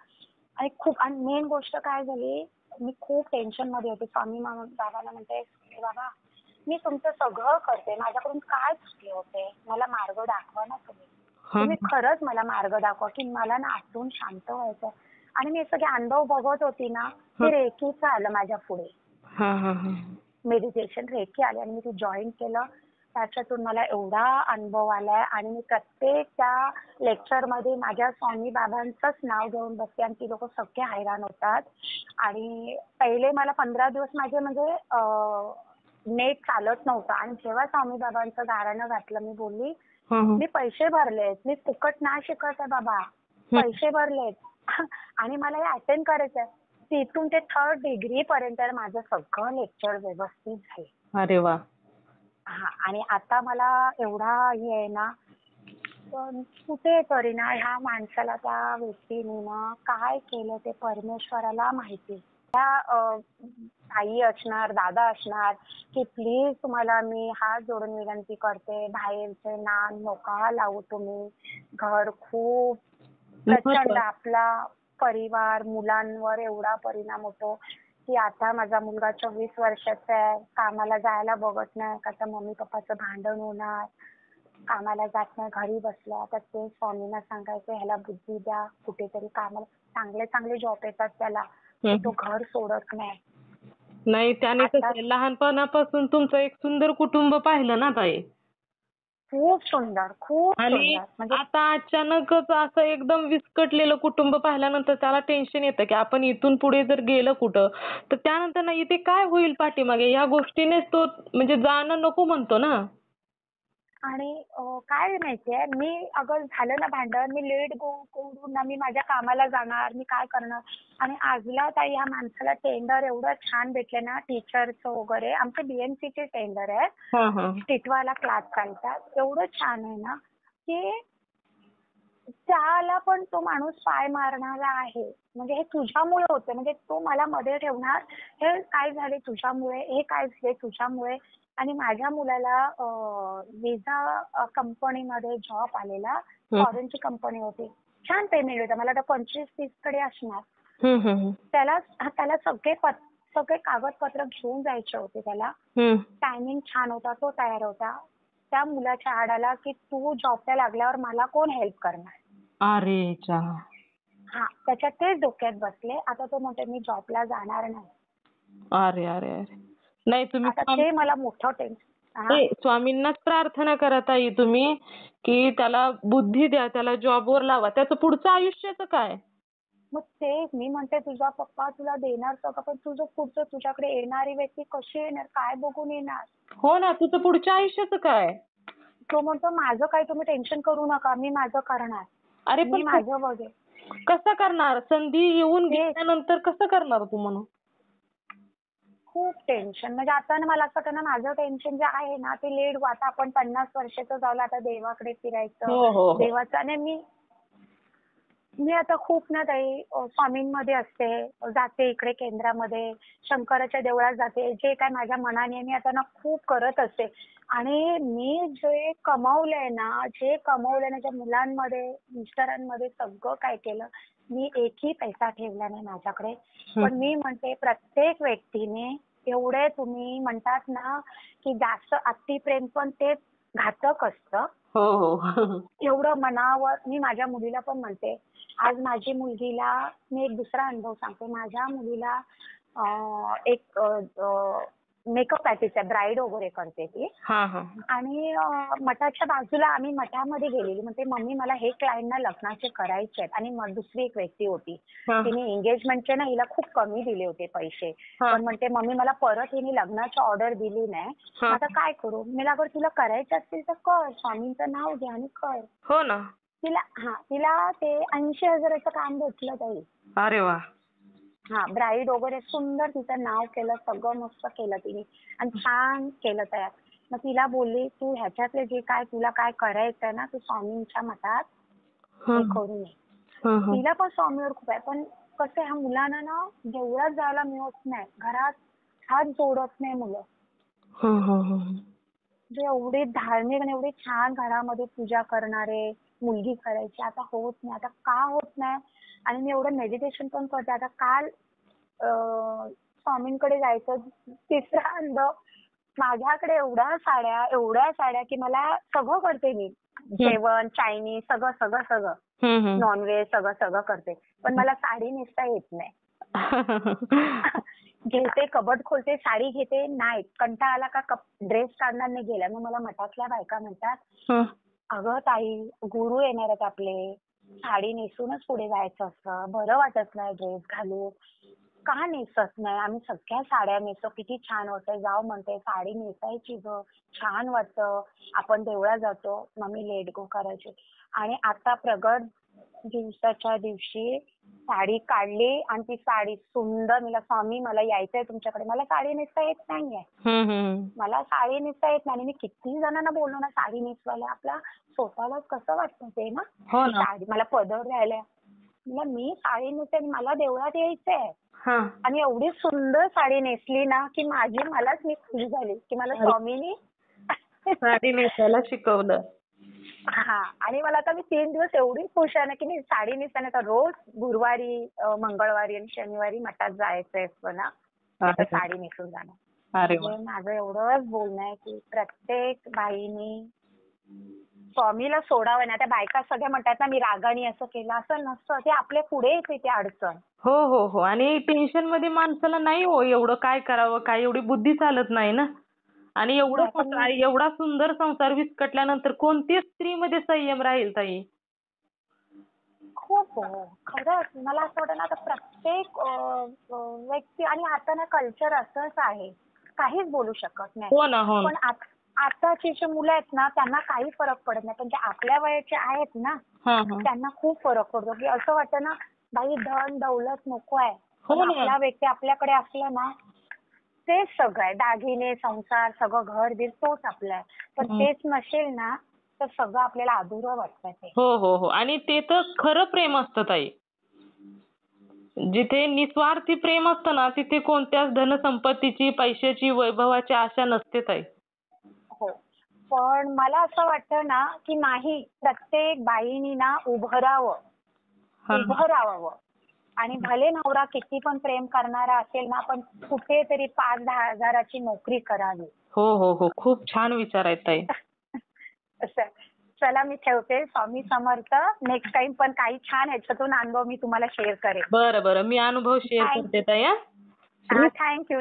आणि मेन गोष्ट काय झाली, मी खूप टेन्शन मध्ये होते. स्वामी बाबाला म्हणते, बाबा मी तुमचं सगळं करते, माझ्याकडून काय चुकी होते, मला मार्ग दाखवा ना तुम्ही खरंच मला मार्ग दाखवा की मला ना आतून शांत व्हायचं. आणि मी सगळे अनुभव बघत होती ना, ते रेखीचं आलं माझ्या पुढे. हा हा हा. मेडिटेशन रेकी आले आणि मी ते जॉईन केलं. त्याच्यातून मला एवढा अनुभव आलाय आणि मी प्रत्येक त्या लेक्चरमध्ये माझ्या स्वामी बाबांचंच नाव घेऊन बसते आणि ती लोक सगळे हैराण होतात. आणि पहिले मला 15 दिवस माझे म्हणजे नेट चालत नव्हतं आणि जेव्हा स्वामी बाबांचं गाराणं घातलं मी बोलली मी पैसे भरलेत, मी फुकट नाही शिकत आहे बाबा, पैसे भरलेत आणि मला हे अटेंड करायचंय. तिथून ते 3rd डिग्री पर्यंत माझं सगळं लेक्चर व्यवस्थित झाले. अरे वा. हा आणि आता मला एवढा हे आहे ना, पण कुठेतरी ना ह्या माणसाला त्या व्यक्तीने ना काय केलं ते परमेश्वराला माहिती. त्या आई असणार, दादा असणार की प्लीज तुम्हाला मी हात जोडून विनंती करते, बाहेरचे नाम नका लावू तुम्ही. घर खूप प्रचंड आपला परिवार, मुलांवर एवढा परिणाम होतो की आता माझा मुलगा 24 वर्षाचा आहे, कामाला जायला बघत नाही का तर मम्मी पप्पाचं भांडण होणार, कामाला जात नाही, घरी बसला. तर ते स्वामींना सांगायचं ह्याला बुद्धी द्या, कुठेतरी कामाला चांगले चांगले जॉब येतात त्याला, तो घर सोडत नाही. नाही त्याने कसं लहानपणापासून तुमचं एक सुंदर कुटुंब पाहिलं ना ताई. खूप सुंदर, खूप आणि सुंदर. म्हणजे आता अचानकच असं एकदम विस्कटलेलं कुटुंब पाहिल्यानंतर त्याला टेन्शन येतं की आपण इथून पुढे जर गेलं कुठं तर त्यानंतर ना इथे काय होईल पाठीमागे, या गोष्टीनेच तो म्हणजे जाणं नको म्हणतो ना. आणि काय माहितीये, मी अगं झालं ना भांडण, मी लेट करून ना मी माझ्या कामाला जाणार, मी काय करणार. आणि आजला ताई ह्या माणसाला टेंडर एवढं छान भेटले ना, टीचरचं वगैरे. आमचे बीएमसीचे टेंडर आहे, टिटवाला क्लास चालतात. एवढं छान आहे ना की त्याला पण तो माणूस पाय मारणारा आहे. म्हणजे हे तुझ्यामुळे होतं, म्हणजे तो मला मध्ये ठेवणार, हे काय झाले तुझ्यामुळे, हे काय झाले तुझ्यामुळे. आणि माझ्या मुलाला विजा कंपनीमध्ये जॉब आलेला, फॉरेनची कंपनी होती, छान पेमेंट होता, मला वाटतं 25-30 कडे असणार. त्याला सगळे कागदपत्र घेऊन जायचे होते त्याला. टायमिंग छान होता, तो तयार होता. त्या मुलाच्या आडाला की तू जॉबला लागल्यावर मला कोण हेल्प करणार. अरे चा. हा, त्याच्या तेच डोक्यात बसले. आता तो म्हणतो मी जॉबला जाणार नाही. अरे अरे अरे. नाही तुम्ही आता ते मला मोठं टेन्शन. स्वामींनाच प्रार्थना करा ताई तुम्ही की त्याला बुद्धी द्या, त्याला जॉबवर लावा. त्याचं पुढचं आयुष्याचं काय? मग तेच मी म्हणते, तुझा पप्पा तुला देणार सगळं, पण तुझं पुढचं तुझ्याकडे येणारी व्यक्ती कशी येणार, काय बघून येणार. हो ना, तुझं पुढच्या आयुष्याचं काय? तो म्हणतो माझं काही तुम्ही टेन्शन करू नका, मी माझं करणार. अरे मी पण माझं बघेन. कसं करणार? संधी येऊन गेल्यानंतर कसं करणार तू म्हणून? खूप टेन्शन. म्हणजे आता ना मला असं वाटतं ना, माझं टेन्शन जे आहे ना ते लेट, आता आपण 50 वर्षाचं झालं, आता देवाकडे फिरायचं, देवाचं. आणि मी आता खूप ना ताई स्वामींमध्ये असते, जाते इकडे केंद्रामध्ये, शंकराच्या देवळात जाते, जे काय माझ्या मनाने मी आता ना खूप करत असते. आणि मी जे कमावलंय ना, माझ्या मुलांमध्ये, मिस्टरांमध्ये सगळं काय केलं, मी एकही पैसा ठेवला नाही माझ्याकडे. पण मी म्हणते प्रत्येक व्यक्तीने एवढे, तुम्ही म्हणतात ना की जास्त अतिप्रेम पण ते घातक असतं. एवढं मनावर. मी माझ्या मुलीला पण म्हणते, आज माझी मुलगीला मी एक दुसरा अनुभव सांगते. माझ्या मुलीला एक मेकअप आर्टिस्ट आहे, ब्राईड वगैरे करते ती. आणि मठाच्या बाजूला आम्ही मठामध्ये गेलेली, म्हणते मम्मी मला हे क्लायंट ना लग्नाचे करायचे आहेत. आणि दुसरी एक व्यक्ती होती, तिने एंगेजमेंटचे ना हिला खूप कमी दिले होते पैसे, पण म्हणते मम्मी मला परत हिने लग्नाची ऑर्डर दिली नाही, आता काय करू. मी अगर तुला करायचे असतील तर कर, स्वामींचं नाव घे आणि कर. हो ना. तिला ते 80,000चं काम भेटलं ताई. अरे वा. हा, ब्राईड वगैरे सुंदर तिचं नाव केलं, सगळं मस्त केलं तिने आणि छान केलं तयार. मग तिला बोलली तू ह्याच्यातले जे काय तुला काय करायचंय ना, तू स्वामींच्या मठात हे करू नये. तिला पण स्वामीवर खूप आहे, पण कसं ह्या मुलांना ना जेवढाच जायला मिळत नाही, घरात हात जोडत नाही मुलं. जे एवढे धार्मिक आणि एवढे छान घरामध्ये पूजा करणारे, मुलगी करायची, आता होत नाही. आता का होत नाही. आणि मी एवढं मेडिटेशन पण करते. आता काल स्वामींकडे जायचं, तिसरा अनुभव. माझ्याकडे एवढ्या साड्या की मला सगळं करते मी, जेवण, चायनीज, सगळं नॉनव्हेज सगळं करते, पण मला साडी नेसता येत नाही. घेते, कबड खोलते, साडी घेते, नाही कंटाळा आला का ड्रेस काढणार नाही गेला. मग मला मठातल्या बायका म्हणतात, हं. अगं ताई, गुरु येणार आहेत आपले, साडी नेसूनच पुढे जायचं असतं, बरं वाटत नाही ड्रेस घालून. का नेसत नाही? आम्ही सगळ्या साड्या नेसतो, किती छान वाटतं. जाव म्हणते, साडी नेसायची गं, छान वाटतं. आपण देवळात जातो, मम्मी लेट गो करायची. आणि आता प्रगट दिवसाच्या दिवशी साडी काढली आणि ती साडी सुंदर. मला स्वामी, मला यायचंय तुमच्याकडे, मला साडी नेसता येत नाहीये, हं, हं. मला साडी नेसता येत नाही. मी किती जणांना बोललो ना साडी नेसवायला, आपल्या स्वतःलाच कसं वाटतं ते ना, हो की ना. साडी मला पदर द्यायला. म्हणलं मी साडी नेसते, मला देवळात यायचंय. हां. आणि एवढी सुंदर साडी नेसली ना की मलाच मी खुश झाली की मला स्वामीनी साडी नेसायला शिकवलं. हा. आणि मला आता मी 3 दिवस एवढी खुश आहे ना की मी साडी नेसताना आता रोज गुरुवारी, मंगळवारी आणि शनिवारी मठात जायचं असतं ना, तर साडी नेसून जाणार. अरे वा. म्हणजे माझं एवढंच बोलणं आहे की प्रत्येक बाईनी स्वामीला सोडावं ना. त्या बायका सगळ्या म्हणतात ना मी रागाने असं केलं, असं नसतं. ते आपल्या पुढे येते ती अडचण. हो, हो, हो. आणि टेन्शन मध्ये माणसाला नाही हो एवढं काय करावं, काय एवढी बुद्धी चालत नाही ना. आणि एवढा सुंदर संसार विस्कटल्यानंतर कोणतीच स्त्रीमध्ये संयम राहील ताई. खूप हो. खरंच मला असं वाटतं ना आता प्रत्येक व्यक्ती. आणि आता ना कल्चर असंच आहे, काहीच बोलू शकत नाही. हो ना, हो ना. पण आताची जी मुलं आहेत ना त्यांना काही फरक पडत नाही, पण जे आपल्या वयाचे आहेत ना हां, हां. त्यांना खूप फरक पडतो. की असं वाटतं ना बाई धन दौलत नको आहे, हो पण ना. आपला व्यक्ती आपल्याकडे असलं ना तेच सगळं आहे. दागिने, संसार, सगळं घर-बीर तोच आपला आहे. पण तेच नसेल ना तर सगळं आपल्याला अधुरं वाटतं ते. हो, हो, हो. आणि ते तर खरं प्रेम असतं ताई. जिथे निस्वार्थी प्रेम असतं ना, तिथे कोणत्याच धनसंपत्तीची, पैशाची, वैभवाची आशा नसते ताई. हो. पण मला असं वाटतं ना की नाही, प्रत्येक बाईनी ना उभं राहावं. आणि भले नवरा किती पण प्रेम करणारा असेल ना, पण कुठेतरी 5-10 हजाराची नोकरी करावी. हो, हो, हो. खूप छान विचार आहेत ताई. असं. चला मी ठेवते. स्वामी समर्थ. नेक्स्ट टाइम पण काही छान ह्याच्यातून अनुभव मी तुम्हाला शेअर करेन. बरं, बरं. मी अनुभव शेअर करते ताई हां. थँक्यू.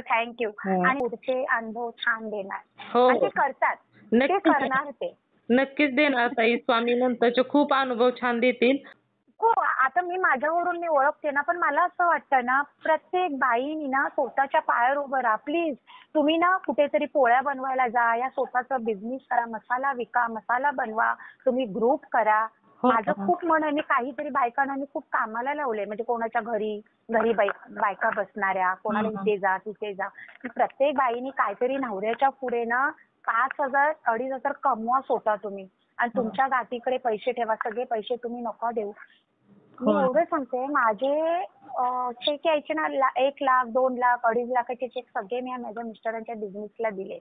आणि पुढचे अनुभव छान देणार. हो, आणि ते हो. करतात. ते नक्कीच. करणार ते. नक्कीच देणार ताई. स्वामी नंतरचे खूप अनुभव छान देतील. हो. आता माझ्यावरून मी ओळखते ना, पण मला असं वाटतं ना प्रत्येक बाईनी ना स्वतःच्या पायावर उभं राहा प्लीज. तुम्ही ना कुठेतरी पोळ्या बनवायला जा, या स्वतःचा बिझनेस करा, मसाला विका, मसाला बनवा, तुम्ही ग्रुप करा. हो, माझं हो. खूप मन आहे. मी काहीतरी बायकांना मी खूप कामाला लावले, म्हणजे कोणाच्या घरी बायका बसणाऱ्या, कोणाला इथे जा तिथे जा. प्रत्येक बाईनी काहीतरी नवऱ्याच्या पुढे ना 5,000 2,500 कमवा स्वतः तुम्ही. आणि तुमच्या गाठीकडे पैसे ठेवा. सगळे पैसे तुम्ही नका देऊ. मी एवढं सांगते, माझे चेक यायचे ना 1 लाख, 2 लाख, 2.5 लाखाचे चेक सगळे मी माझ्या मिस्टरांच्या बिझनेसला दिले.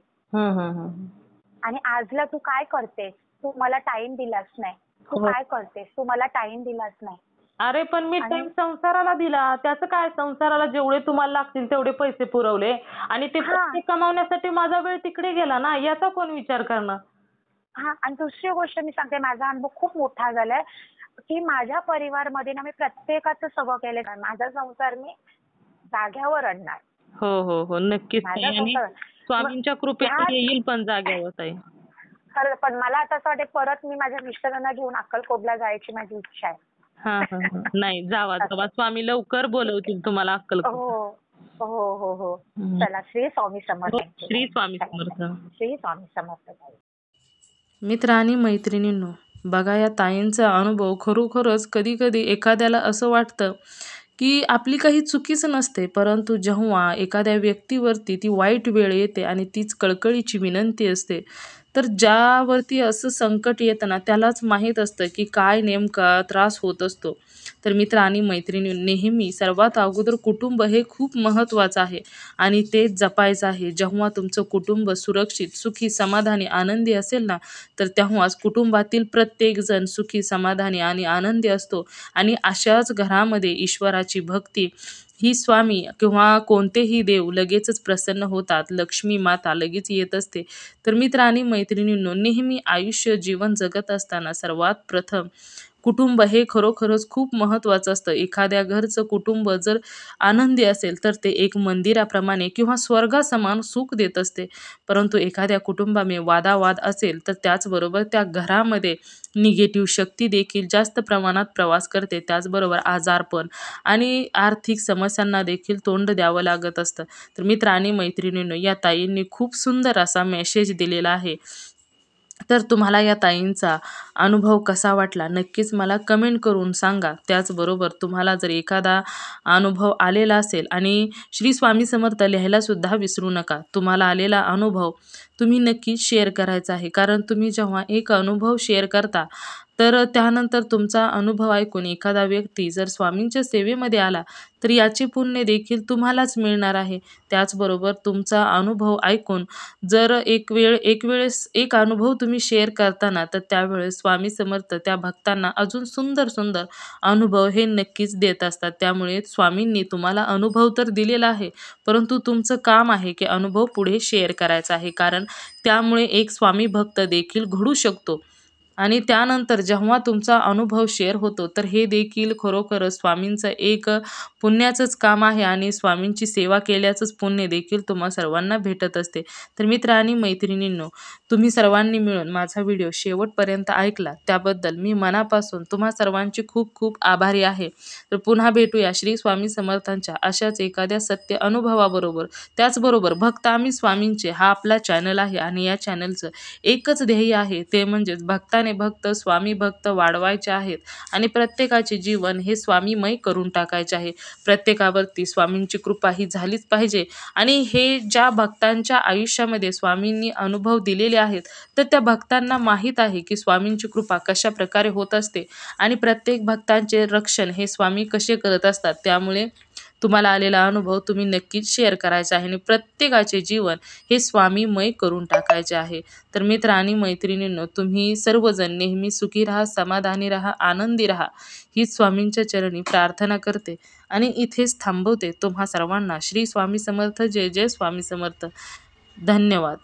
आणि आजला तू काय करतेस? तू मला टाइम दिलास नाही. तू काय करतेस? तू मला टाइम दिलास नाही. अरे पण मी टाइम संसाराला दिला. त्याचं काय, संसाराला जेवढे तुम्हाला लागतील तेवढे पैसे पुरवले आणि ते पैसे कमावण्यासाठी माझा वेळ तिकडे गेला ना, याचा कोण विचार करणार? हा. आणि दुसरी गोष्ट मी सांगते, माझा अनुभव खूप मोठा झालाय की माझ्या परिवारमध्ये ना मी प्रत्येकाचं सगळं केलं. माझा संसार मी जाग्यावर आणणार. हो, हो, हो. नक्कीच ताई. आणि स्वामींच्या कृपेने येईल पण जाग्यावर ताई. खरं. पण मला आता असं वाटतं परत मी माझ्या मिस्टरांना घेऊन अक्कलकोटला जायची माझी इच्छा आहे. हां, हां, हां. नाही, जावा. स्वामी लवकर बोलवतील तुम्हाला अक्कलकोट. हो. चला, श्री स्वामी समर्थ. श्री स्वामी समर्थ. श्री स्वामी समर्थ. मित्र आणि मैत्रिणींनो, बघा या ताईंचा अनुभव खरोखरच कधी-कधी एखाद्याला असं वाटतं की आपली काही चुकीच नसते, परंतु जेव्हा एखाद्या व्यक्तीवरती ती वाईट वेळ येते आणि तीच कळकळीची विनंती असते, तर ज्यावरती असं संकट येतं ना त्यालाच माहीत असतं की काय नेमका त्रास होत असतो. तर मित्र आणि मैत्रिणी, नेहमी सर्वात अगोदर कुटुंब हे खूप महत्त्वाचं आहे आणि तेच जपायचं आहे. जेव्हा तुमचं कुटुंब सुरक्षित, सुखी, समाधानी, आनंदी असेल ना, तर तेव्हाच कुटुंबातील प्रत्येकजण सुखी, समाधानी आणि आनंदी असतो. आणि अशाच घरामध्ये ईश्वराची भक्ती ही स्वामी किंवा कोणतेही देव लगेचच प्रसन्न होतात. लक्ष्मी माता लगेच येत असते. तर मित्र आणि मैत्रिणींनो, नेहमी आयुष्य जीवन जगत असताना सर्वात प्रथम कुटुंब हे खरोखरच खूप महत्त्वाचं असतं. एखाद्या घरचं कुटुंब जर आनंदी असेल तर ते एक मंदिराप्रमाणे किंवा स्वर्गासमान सुख देत असते. परंतु एखाद्या कुटुंबामध्ये वादावाद असेल तर त्याचबरोबर त्या घरामध्ये निगेटिव्ह शक्ती देखील जास्त प्रमाणात प्रवास करते. त्याचबरोबर आजारपण आणि आर्थिक समस्यांना देखील तोंड द्यावं लागत असतं. तर मित्र आणि मैत्रिणींनो, या ताईंनी खूप सुंदर असा मेसेज दिलेला आहे. तर तुम्हाला या ताईंचा अनुभव कसा वाटला नक्कीच मला कमेंट करून सांगा. त्याचबरोबर तुम्हाला जर एखादा अनुभव आलेला असेल आणि श्री स्वामी समर्थ लिहायला सुद्धा विसरू नका. तुम्हाला आलेला अनुभव तुम्ही नक्कीच शेअर करायचा आहे. कारण तुम्ही जेव्हा एक अनुभव शेअर करता तर त्यानंतर तुमचा अनुभव ऐकून एखादा व्यक्ती जर स्वामींच्या सेवेमध्ये आला तर याचे पुण्य देखील तुम्हालाच मिळणार आहे. त्याचबरोबर तुमचा अनुभव ऐकून जर एक वेळेस एक अनुभव तुम्ही शेअर करताना तर त्यावेळेस स्वामी समर्थ त्या भक्तांना अजून सुंदर सुंदर अनुभव हे नक्कीच देत असतात. त्यामुळे स्वामींनी तुम्हाला अनुभव तर दिलेला आहे, परंतु तुमचं काम आहे की अनुभव पुढे शेअर करायचा आहे. कारण त्यामुळे एक स्वामी भक्त देखील घडू शकतो. आणि त्यानंतर जेव्हा तुमचा अनुभव शेअर होतो तर हे देखील खरोखरच स्वामींचं एक पुण्याचंच काम आहे आणि स्वामींची सेवा केल्याचंच पुण्य देखील तुम्हा सर्वांना भेटत असते. तर मित्र आणि मैत्रिणींनो, तुम्ही सर्वांनी मिळून माझा व्हिडिओ शेवटपर्यंत ऐकला त्याबद्दल मी मनापासून तुम्हा सर्वांची खूप खूप आभारी आहे. तर पुन्हा भेटूया श्री स्वामी समर्थांच्या अशाच एखाद्या सत्य अनुभवाबरोबर. त्याचबरोबर भक्त आम्ही स्वामींचे हा आपला चॅनल आहे आणि या चॅनलचं एकच ध्येय आहे, ते म्हणजेच भक्ताने भक्त स्वामी भक्त वाढवायचे आहेत आणि प्रत्येकाचे जीवन हे स्वामीमय करून टाकायचे आहे. प्रत्येकावरती स्वामींची कृपा ही झालीच पाहिजे आणि हे ज्या भक्तांच्या आयुष्यामध्ये स्वामींनी अनुभव दिलेले आहेत तर त्या भक्तांना माहीत आहे की स्वामींची कृपा कशा प्रकारे होत असते आणि प्रत्येक भक्तांचे रक्षण हे स्वामी कसे करत असतात. त्यामुळे तुम्हाला आलेला अनुभव तुम्ही नक्कीच शेअर करायचा आहे आणि प्रत्येकाचे जीवन हे स्वामीमय करून टाकायचे आहे. तर मित्र आणि मैत्रिणींनो, तुम्ही सर्वजण नेहमी सुखी राहा, समाधानी राहा, आनंदी राहा हीच स्वामींच्या चरणी प्रार्थना करते आणि इथेच थांबवते. तुम्हा सर्वांना श्री स्वामी समर्थ. जय जय स्वामी समर्थ. धन्यवाद.